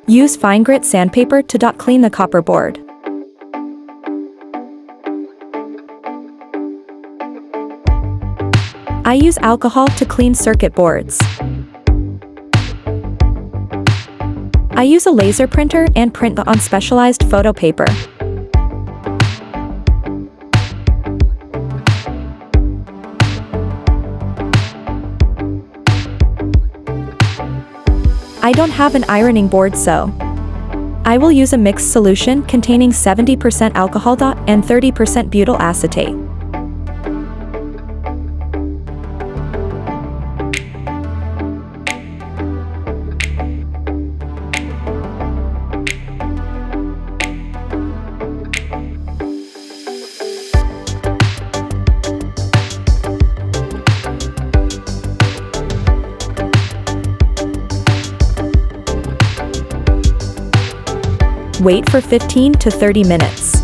Use fine grit sandpaper to clean the copper board. I use alcohol to clean circuit boards. I use a laser printer and print on specialized photo paper. I don't have an ironing board, so I will use a mixed solution containing 70% alcohol and 30% butyl acetate. Wait for 15 to 30 minutes.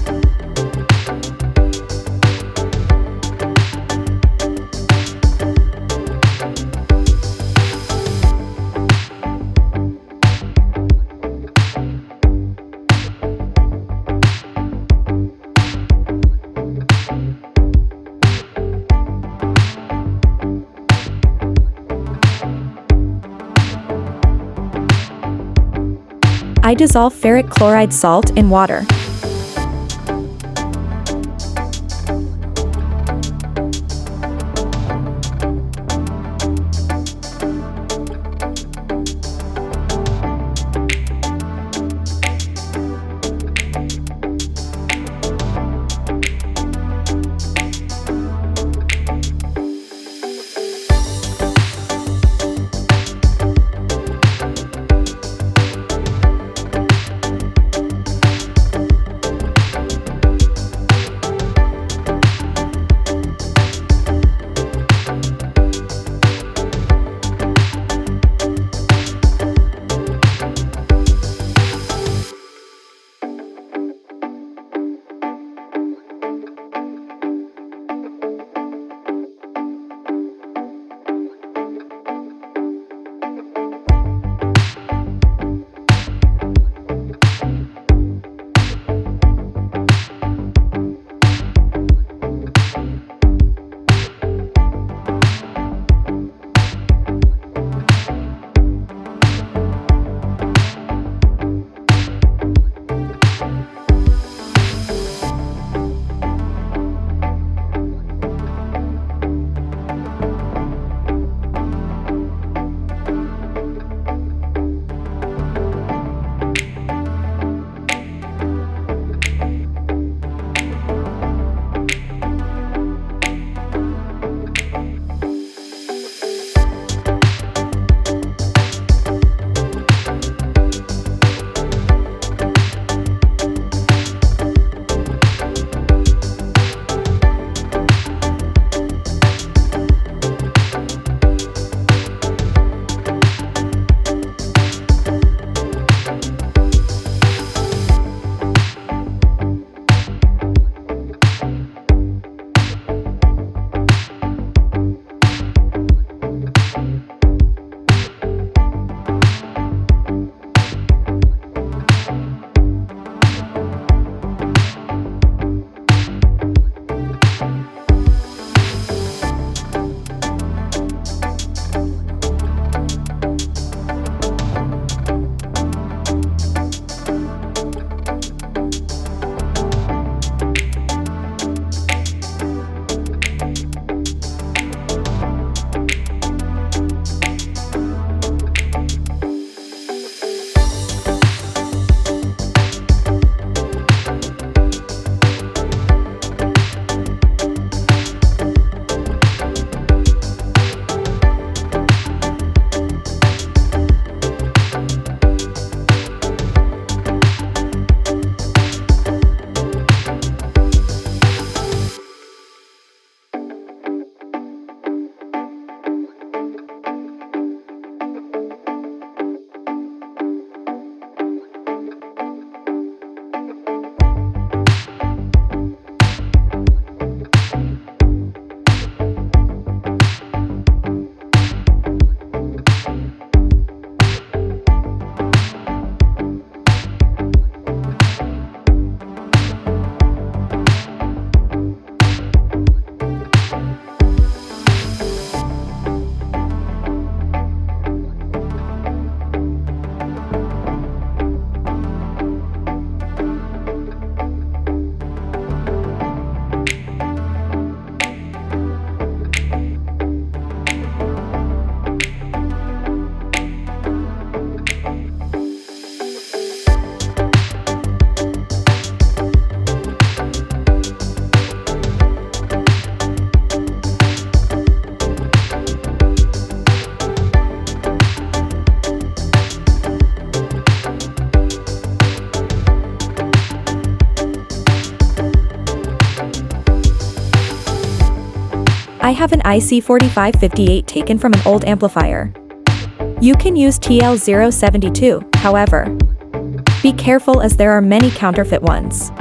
I dissolve ferric chloride salt in water. I have an IC4558 taken from an old amplifier. You can use TL072, however. Be careful as there are many counterfeit ones.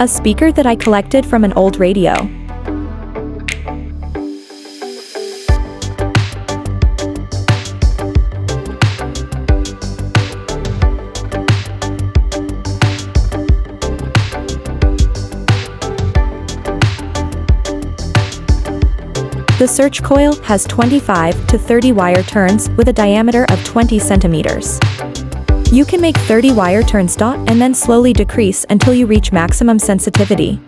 A speaker that I collected from an old radio. The search coil has 25 to 30 wire turns with a diameter of 20 centimeters. You can make 30 wire turns and then slowly decrease until you reach maximum sensitivity.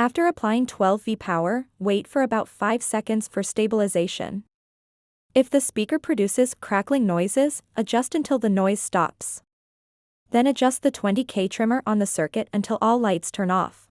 After applying 12V power, wait for about 5 seconds for stabilization. If the speaker produces crackling noises, adjust until the noise stops. Then adjust the 20K trimmer on the circuit until all lights turn off.